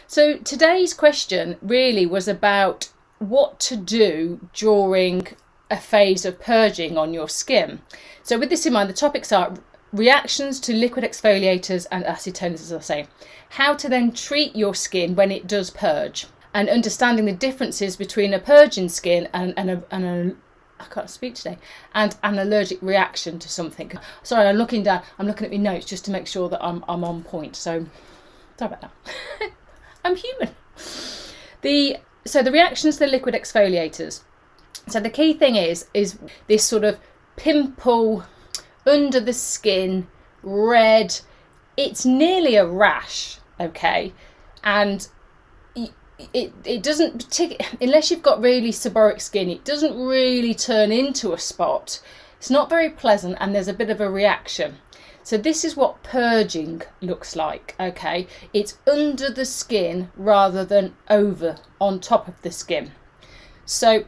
So today's question really was about what to do during a phase of purging on your skin. So with this in mind, the topics are reactions to liquid exfoliators and acetones, as I say, how to then treat your skin when it does purge, and understanding the differences between a purging skin and I can't speak today, and an allergic reaction to something. Sorry, I'm looking at my notes just to make sure that I'm on point. So sorry about that. I'm human. So the reactions to the liquid exfoliators. So the key thing is this sort of pimple under the skin, red. It's nearly a rash, okay, and it doesn't, unless you've got really seborrheic skin, it doesn't really turn into a spot. It's not very pleasant, and there's a bit of a reaction. So this is what purging looks like, okay? It's under the skin rather than over, on top of the skin. So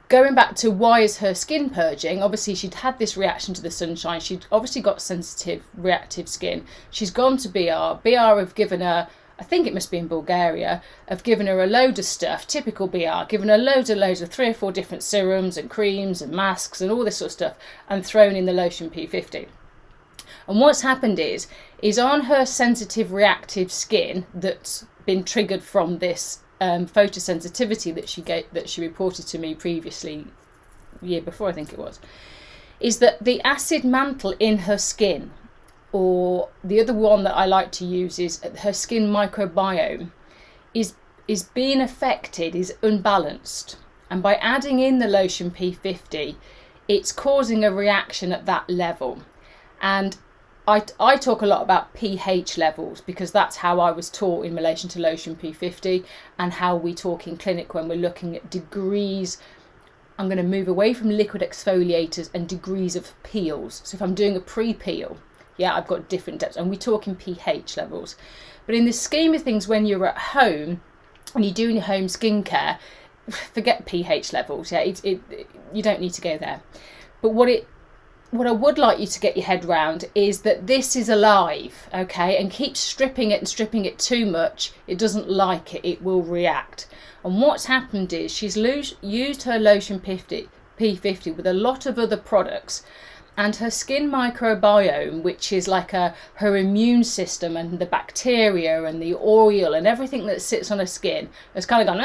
going back to why is her skin purging, obviously she'd had this reaction to the sunshine. She'd obviously got sensitive, reactive skin. She's gone to BR. BR have given her, I think it must be in Bulgaria, have given her a load of stuff, typical BR, given her loads of 3 or 4 different serums and creams and masks and all this sort of stuff, and thrown in the lotion P50. And what's happened is on her sensitive, reactive skin that's been triggered from this photosensitivity that she reported to me previously, year before I think it was, is that the acid mantle in her skin, or the other one that I like to use is her skin microbiome, is being affected, is unbalanced. And by adding in the lotion P50, it's causing a reaction at that level. And I talk a lot about pH levels because that's how I was taught in relation to lotion P50, and how we talk in clinic when we're looking at degrees. I'm going to move away from liquid exfoliators and degrees of peels. So if I'm doing a pre-peel, yeah, I've got different depths, and we talk in pH levels. But in the scheme of things, when you're at home and you're doing your home skincare, forget pH levels. Yeah, you don't need to go there. But what I would like you to get your head round is that this is alive, okay, and keep stripping it and stripping it too much. It doesn't like it, it will react. And what's happened is she's used her lotion P50 with a lot of other products, and her skin microbiome, which is like her immune system and the bacteria and the oil and everything that sits on her skin, has kind of gone,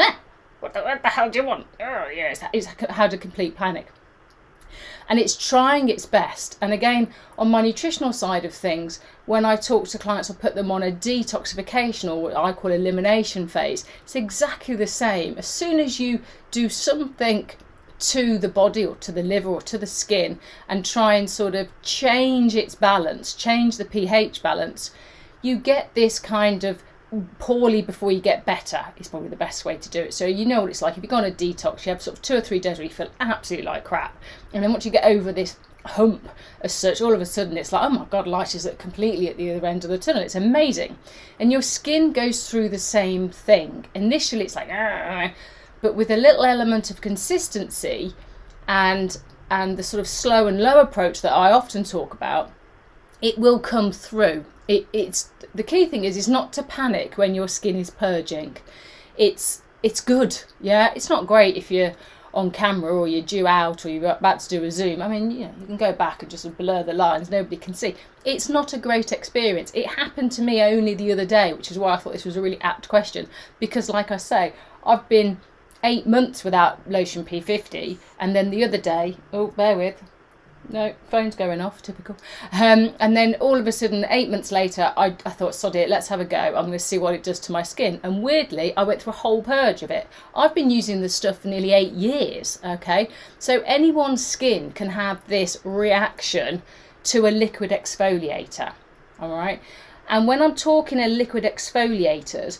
what the hell do you want? Oh, yeah, it's had a complete panic. And it's trying its best. And again, on my nutritional side of things, when I talk to clients, I'll put them on a detoxification, or what I call elimination phase. It's exactly the same. As soon as you do something to the body or to the liver or to the skin and try and sort of change its balance, change the pH balance, you get this kind of poorly before you get better is probably the best way to do it. So you know what it's like. If you go on a detox, you have sort of 2 or 3 days where you feel absolutely like crap, and then once you get over this hump as such, all of a sudden it's like, oh my god, light is completely at the other end of the tunnel. It's amazing. And your skin goes through the same thing. Initially it's like, but with a little element of consistency and the sort of slow and low approach that I often talk about, it will come through. It's the key thing is not to panic when your skin is purging. It's good, yeah. It's not great if you're on camera or you're due out or you're about to do a Zoom. I mean, you know, you can go back and just blur the lines, nobody can see. It's not a great experience. It happened to me only the other day, which is why I thought this was a really apt question, because like I say, I've been 8 months without lotion P50, and then the other day, oh, bear with, no, phone's going off, typical. And then all of a sudden, 8 months later, I thought, sod it, let's have a go. I'm going to see what it does to my skin. And weirdly, I went through a whole purge of it. I've been using this stuff for nearly 8 years, okay? So anyone's skin can have this reaction to a liquid exfoliator, all right? And when I'm talking a liquid exfoliators,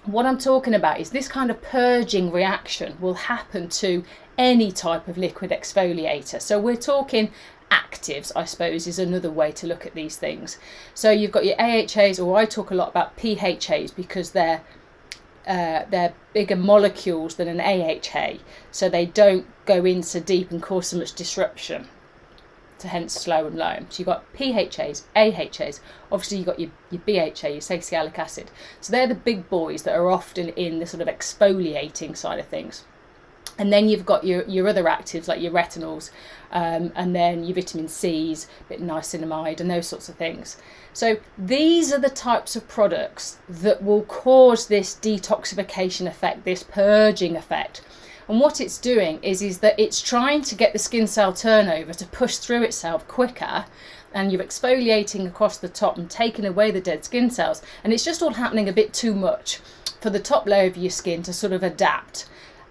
what I'm talking about is this kind of purging reaction will happen to any type of liquid exfoliator. So we're talking actives, I suppose, is another way to look at these things. So you've got your AHAs, or I talk a lot about PHAs because they're bigger molecules than an AHA, so they don't go in so deep and cause so much disruption. so hence slow and low. So you've got PHAs, AHAs, obviously you've got your BHA, your salicylic acid. So they're the big boys that are often in the sort of exfoliating side of things. And then you've got your other actives like your retinols, and then your vitamin C's, a bit of niacinamide and those sorts of things. So these are the types of products that will cause this detoxification effect, this purging effect. And what it's doing is that it's trying to get the skin cell turnover to push through itself quicker, and you're exfoliating across the top and taking away the dead skin cells. And it's just all happening a bit too much for the top layer of your skin to sort of adapt.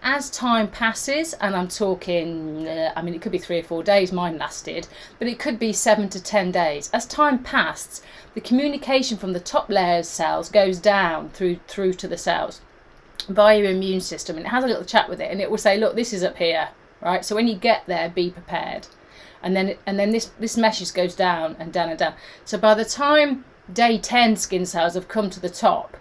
As time passes, and I'm talking, I mean, it could be 3 or 4 days, mine lasted, but it could be 7 to 10 days. As time passes, the communication from the top layers cells goes down through to the cells via your immune system, and it has a little chat with it, and it will say, look, this is up here, right? So when you get there, be prepared. And then this message goes down and down and down. So by the time day 10 skin cells have come to the top,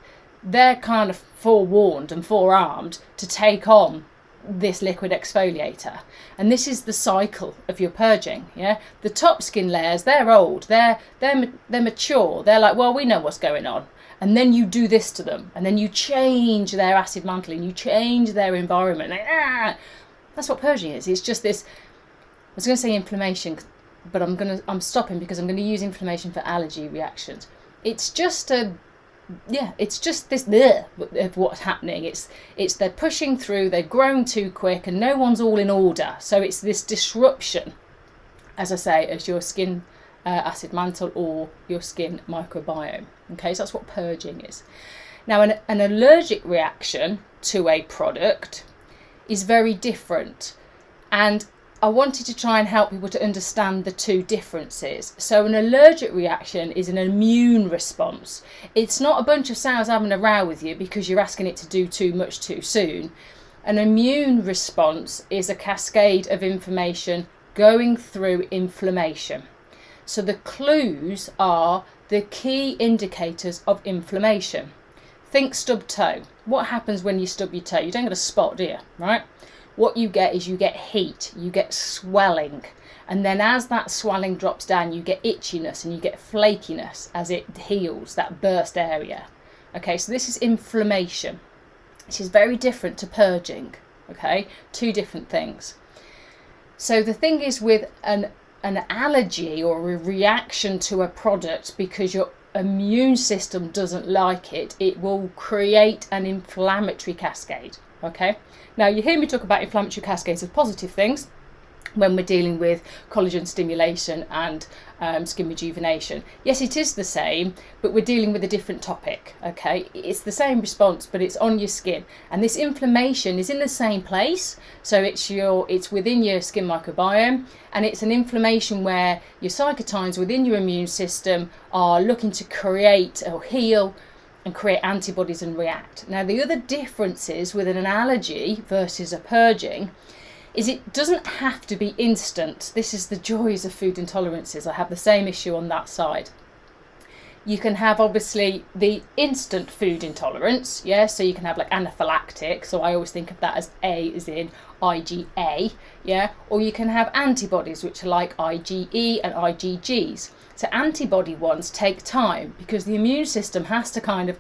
they're kind of forewarned and forearmed to take on this liquid exfoliator. And this is the cycle of your purging. Yeah, the top skin layers, they're old, they're mature, they're like, well, we know what's going on. And then you do this to them, and then you change their acid mantling, you change their environment. That's what purging is. It's just this, I was going to say inflammation, but I'm stopping because I'm going to use inflammation for allergy reactions. It's just it's just this of what's happening. It's they're pushing through, they've grown too quick, and no one's all in order. So it's this disruption, as I say, as your skin acid mantle or your skin microbiome. Okay, so that's what purging is. Now, an allergic reaction to a product is very different, and I wanted to try and help people to understand the two differences. So an allergic reaction is an immune response. It's not a bunch of cells having a row with you because you're asking it to do too much too soon. An immune response is a cascade of information going through inflammation. So the clues are the key indicators of inflammation. Think stub toe. What happens when you stub your toe? You don't get a spot, do you? Right? What you get is you get heat, you get swelling, and then as that swelling drops down, you get itchiness and you get flakiness as it heals, that burst area. Okay, so this is inflammation. This is very different to purging. Okay, two different things. So the thing is, with an allergy or a reaction to a product, because your immune system doesn't like it, it will create an inflammatory cascade. Okay, now you hear me talk about inflammatory cascades as positive things when we're dealing with collagen stimulation and skin rejuvenation. Yes, it is the same, but we're dealing with a different topic. Okay, it's the same response, but it's on your skin, and this inflammation is in the same place. So it's within your skin microbiome, and it's an inflammation where your cytokines within your immune system are looking to create or heal and create antibodies and react. Now, the other differences with an allergy versus a purging is it doesn't have to be instant. This is the joys of food intolerances. I have the same issue on that side. You can have obviously the instant food intolerance, yeah, so you can have like anaphylactic, so I always think of that as A as in IgA, yeah, or you can have antibodies which are like IgE and IgGs. So antibody ones take time because the immune system has to kind of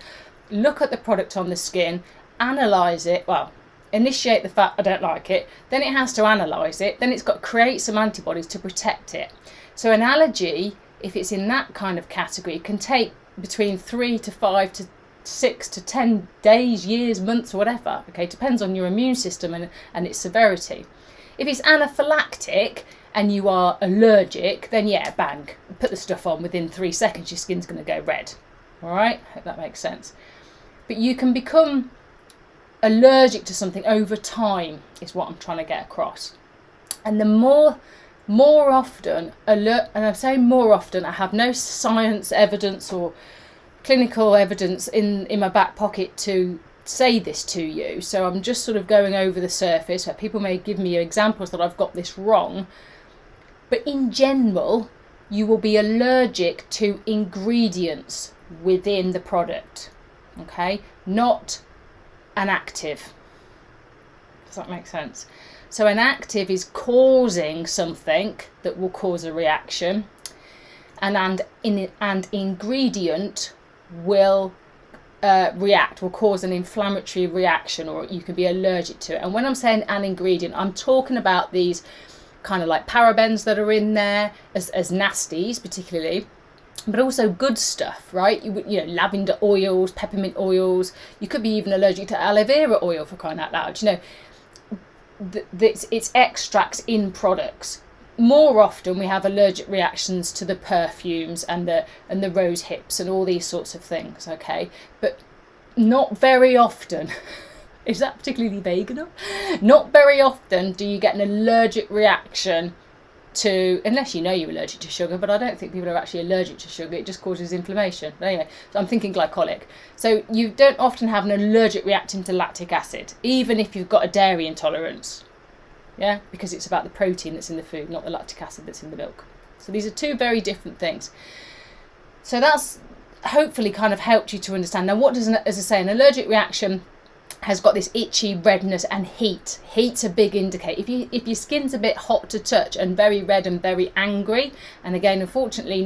look at the product on the skin, analyse it, well, initiate the fact I don't like it, then it has to analyse it, then it's got to create some antibodies to protect it. So an allergy, if it's in that kind of category, can take between 3 to 5 to 6 to 10 days, years, months, or whatever. Okay, depends on your immune system and its severity. If it's anaphylactic and you are allergic, then yeah, bang, put the stuff on, within 3 seconds your skin's going to go red. All right, hope that makes sense. But you can become allergic to something over time is what I'm trying to get across. And the more often, and I'm saying more often, I have no science evidence or clinical evidence in my back pocket to say this to you, so I'm just sort of going over the surface where people may give me examples that I've got this wrong, but in general you will be allergic to ingredients within the product, okay, not an active. Does that make sense? So an active is causing something that will cause a reaction, and ingredient will will cause an inflammatory reaction, or you can be allergic to it. And when I'm saying an ingredient, I'm talking about these kind of like parabens that are in there as nasties particularly, but also good stuff, right? You know, lavender oils, peppermint oils. You could be even allergic to aloe vera oil, for crying out loud. You know, it's extracts in products. More often we have allergic reactions to the perfumes and the rose hips and all these sorts of things, okay? But not very often, is that particularly vague enough? Not very often do you get an allergic reaction to, unless you know you're allergic to sugar, but I don't think people are actually allergic to sugar, it just causes inflammation. But anyway, so I'm thinking glycolic. So you don't often have an allergic reacting to lactic acid, even if you've got a dairy intolerance. Yeah, because it's about the protein that's in the food, not the lactic acid that's in the milk. So these are two very different things. So that's hopefully kind of helped you to understand. Now, what does, as I say, an allergic reaction has got this itchy redness and heat. Heat's a big indicator. If your skin's a bit hot to touch and very red and very angry, and again, unfortunately,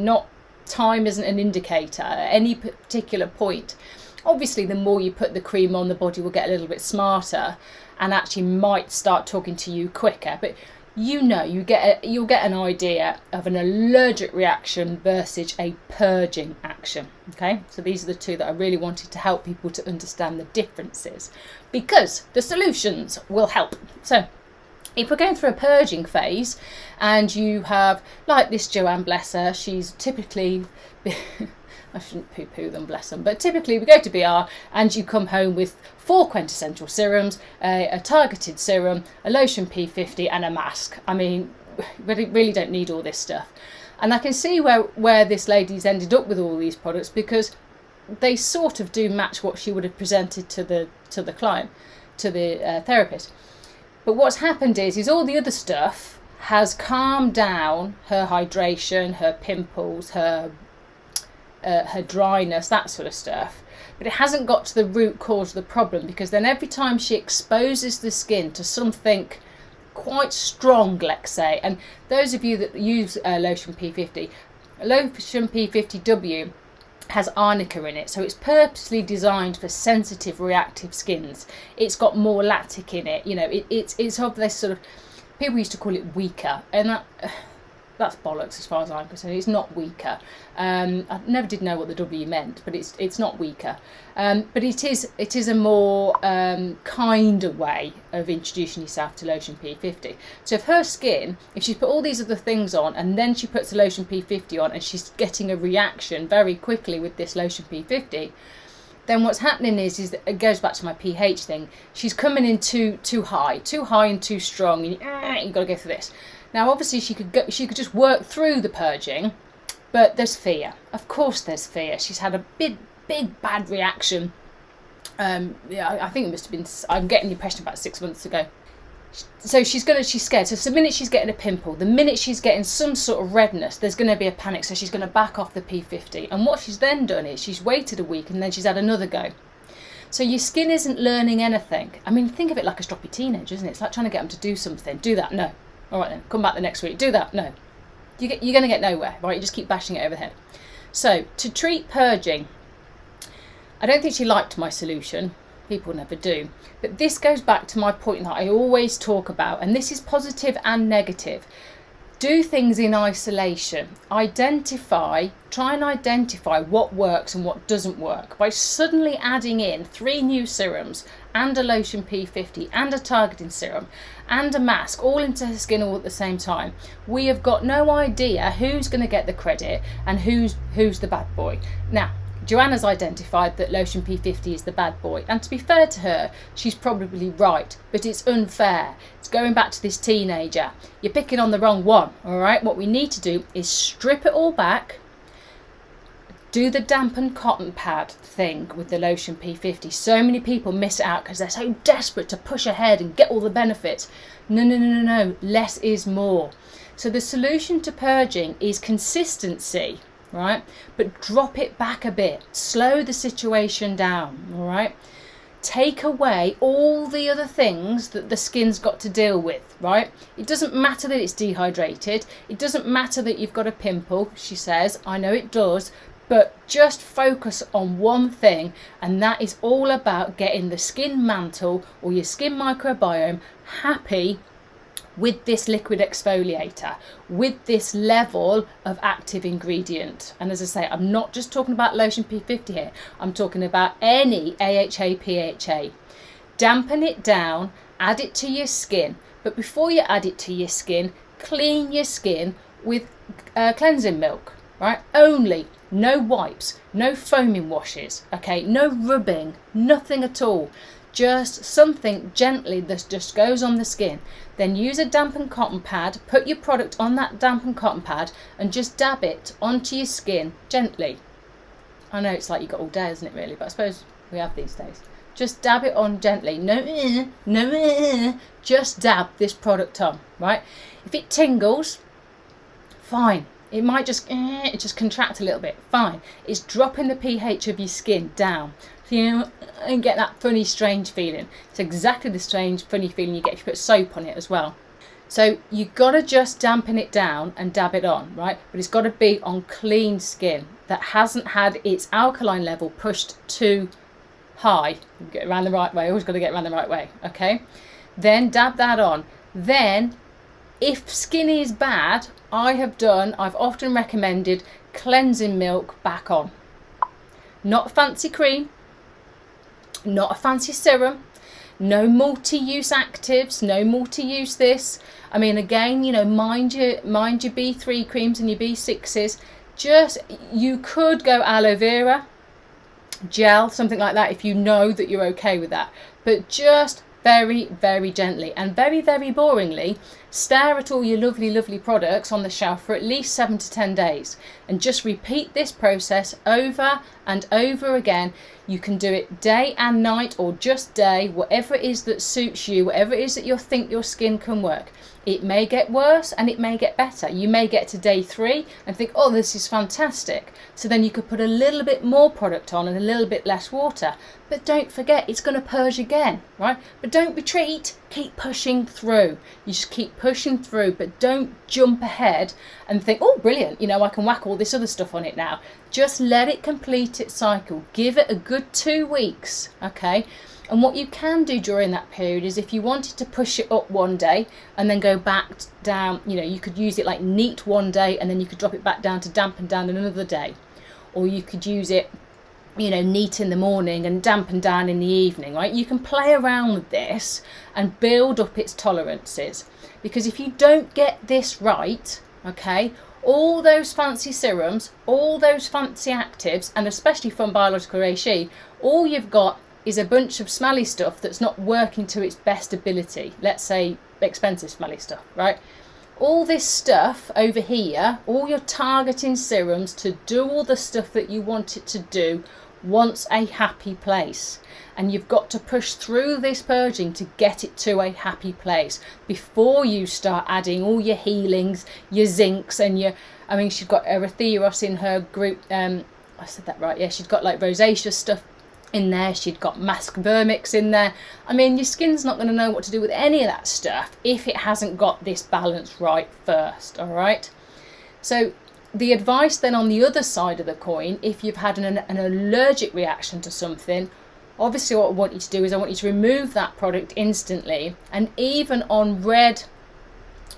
time isn't an indicator at any particular point. Obviously, the more you put the cream on, the body will get a little bit smarter and actually might start talking to you quicker. But you know, you'll get an idea of an allergic reaction versus a purging action. Okay, so these are the two that I really wanted to help people to understand the differences, because the solutions will help. So if we're going through a purging phase and you have, like this Joanne, bless her, she's typically I shouldn't poo-poo them, bless them, but typically we go to BR and you come home with 4 quintessential serums, a targeted serum, a lotion P50 and a mask. I mean, we really don't need all this stuff. And I can see where this lady's ended up with all these products, because they sort of do match what she would have presented to the client, to the therapist. But what's happened is all the other stuff has calmed down her hydration, her pimples, her dryness, that sort of stuff, but it hasn't got to the root cause of the problem, because then every time she exposes the skin to something quite strong, let's say, and those of you that use lotion P50, lotion P50W has arnica in it, so it's purposely designed for sensitive reactive skins. It's got more lactic in it, you know, it's of this sort of, people used to call it weaker, and that's bollocks as far as I'm concerned. It's not weaker. I never did know what the W meant, but it's not weaker. But it is a more kinder way of introducing yourself to lotion P50. So if her skin, if she's put all these other things on and then she puts the lotion P50 on and she's getting a reaction very quickly with this lotion P50, then what's happening is that it goes back to my pH thing. She's coming in too high and too strong, and you've got to go through this. Now, obviously, she could just work through the purging, but there's fear. Of course, there's fear. She's had a big bad reaction. Yeah, I think it must have been, I'm getting the impression, about 6 months ago. So she's scared. So the minute she's getting a pimple, the minute she's getting some sort of redness, there's going to be a panic. So she's going to back off the P50. And what she's then done is she's waited a week and then she's had another go. So your skin isn't learning anything. I mean, think of it like a stroppy teenager, isn't it? It's like trying to get them to do something. Do that, no. All right then, come back the next week. Do that, no. You're going to get nowhere, right? You just keep bashing it over the head. So to treat purging, I don't think she liked my solution. People never do. But this goes back to my point that I always talk about, and this is positive and negative. Do things in isolation. Try and identify what works and what doesn't work. By suddenly adding in 3 new serums and a lotion P50 and a targeting serum and a mask all into her skin all at the same time, we have got no idea who's going to get the credit and who's the bad boy. Now, Joanna's identified that lotion P50 is the bad boy, and to be fair to her, she's probably right, but it's unfair. It's going back to this teenager. You're picking on the wrong one, all right? What we need to do is strip it all back, do the dampened cotton pad thing with the lotion P50. So many people miss it out because they're so desperate to push ahead and get all the benefits. No. Less is more. So the solution to purging is consistency, right? But drop it back a bit. Slow the situation down, all right? take away all the other things that the skin's got to deal with, right? It doesn't matter that it's dehydrated. It doesn't matter that you've got a pimple, she says. I know it does, but just focus on one thing, and that is all about getting the skin mantle or your skin microbiome happy with this liquid exfoliator, with this level of active ingredient. And as I say, I'm not just talking about lotion P50 here, I'm talking about any AHA, PHA. Dampen it down, add it to your skin, but before you add it to your skin, clean your skin with cleansing milk, right? Only. No wipes, no foaming washes, okay? No rubbing, nothing at all. Just something gently that just goes on the skin. Then use a dampened cotton pad, put your product on that dampened cotton pad and just dab it onto your skin gently. I know it's like you've got all day, isn't it really? But I suppose we have these days. Just dab it on gently. No, just dab this product on, right? If it tingles, fine. It might just contract a little bit, fine. It's dropping the pH of your skin down. So you and get that funny, strange feeling. It's exactly the strange, funny feeling you get if you put soap on it as well. So you've got to just dampen it down and dab it on, right? But it's got to be on clean skin that hasn't had its alkaline level pushed too high. Get around the right way, always got to get around the right way, okay? Then dab that on. Then, if skin is bad, I've often recommended cleansing milk back on. Not a fancy cream, not a fancy serum, no multi-use actives, no multi-use this. I mean, again, you know, mind your B3 creams and your B6s. Just, you could go aloe vera gel, something like that, if you know that you're okay with that. But just very, very gently and very, very boringly, stare at all your lovely, lovely products on the shelf for at least 7 to 10 days and just repeat this process over and over again. You can do it day and night or just day, whatever it is that suits you, whatever it is that you think your skin can work. It may get worse and it may get better. You may get to day 3 and think, oh, this is fantastic. So then you could put a little bit more product on and a little bit less water. But don't forget, it's going to purge again, right? But don't retreat, keep pushing through. You just keep pushing through, but don't jump ahead and think, oh, brilliant, you know, I can whack all this other stuff on it now. Just let it complete its cycle. Give it a good 2 weeks, okay? And what you can do during that period is if you wanted to push it up one day and then go back down, you know, you could use it like neat one day and then you could drop it back down to dampen down another day. Or you could use it, you know, neat in the morning and dampen down in the evening, right? You can play around with this and build up its tolerances. Because if you don't get this right, okay, all those fancy serums, all those fancy actives, and especially from Biologique Recherche, all you've got is a bunch of smelly stuff that's not working to its best ability. Let's say expensive smelly stuff, right? All this stuff over here, all your targeting serums to do all the stuff that you want it to do, wants a happy place. And you've got to push through this purging to get it to a happy place before you start adding all your healings, your zincs and your, I mean, she's got erytheros in her group, I said that right, yeah, she's got like rosacea stuff in there, she'd got mask vermix in there. I mean, your skin's not going to know what to do with any of that stuff if it hasn't got this balance right first, all right? So the advice then on the other side of the coin, if you've had an allergic reaction to something, obviously what I want you to do is I want you to remove that product instantly. And even on red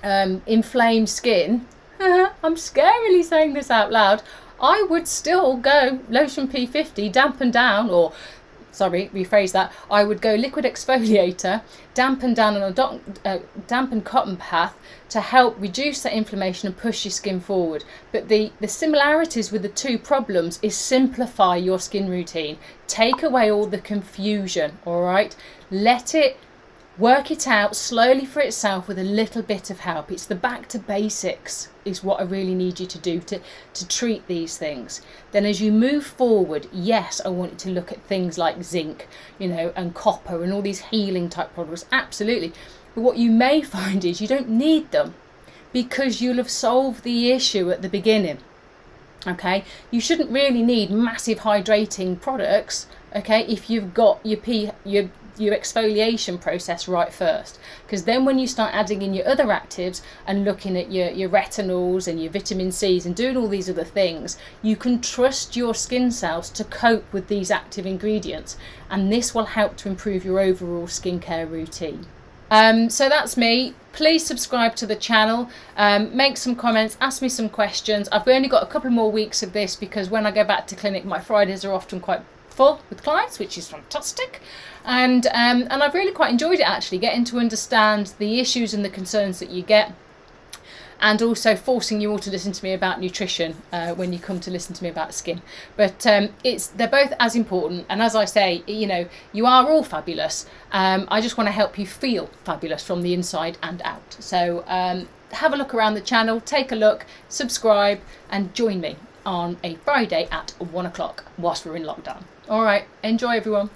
inflamed skin, I'm scarily saying this out loud, I would still go lotion P50, dampen down, or sorry, rephrase that, I would go liquid exfoliator, dampen down on a dampened cotton pad to help reduce that inflammation and push your skin forward. But the similarities with the two problems is simplify your skin routine. Take away all the confusion, all right? Let it work it out slowly for itself with a little bit of help. It's the back to basics is what I really need you to do to treat these things. Then as you move forward, yes, I want you to look at things like zinc, you know, and copper and all these healing type products, absolutely. But what you may find is you don't need them because you'll have solved the issue at the beginning. Okay, you shouldn't really need massive hydrating products okay, if you've got your exfoliation process right first, because then when you start adding in your other actives and looking at your retinols and your vitamin C's and doing all these other things, you can trust your skin cells to cope with these active ingredients, and this will help to improve your overall skincare routine. So that's me. Please subscribe to the channel, make some comments, ask me some questions. I've only got a couple more weeks of this because when I go back to clinic, my Fridays are often quite full with clients, which is fantastic. And I've really quite enjoyed it, actually, getting to understand the issues and the concerns that you get, and also forcing you all to listen to me about nutrition when you come to listen to me about skin. But they're both as important, and as I say, you know, you are all fabulous. I just want to help you feel fabulous from the inside and out. So have a look around the channel, take a look, subscribe, and join me on a Friday at 1 o'clock whilst we're in lockdown. All right, enjoy everyone.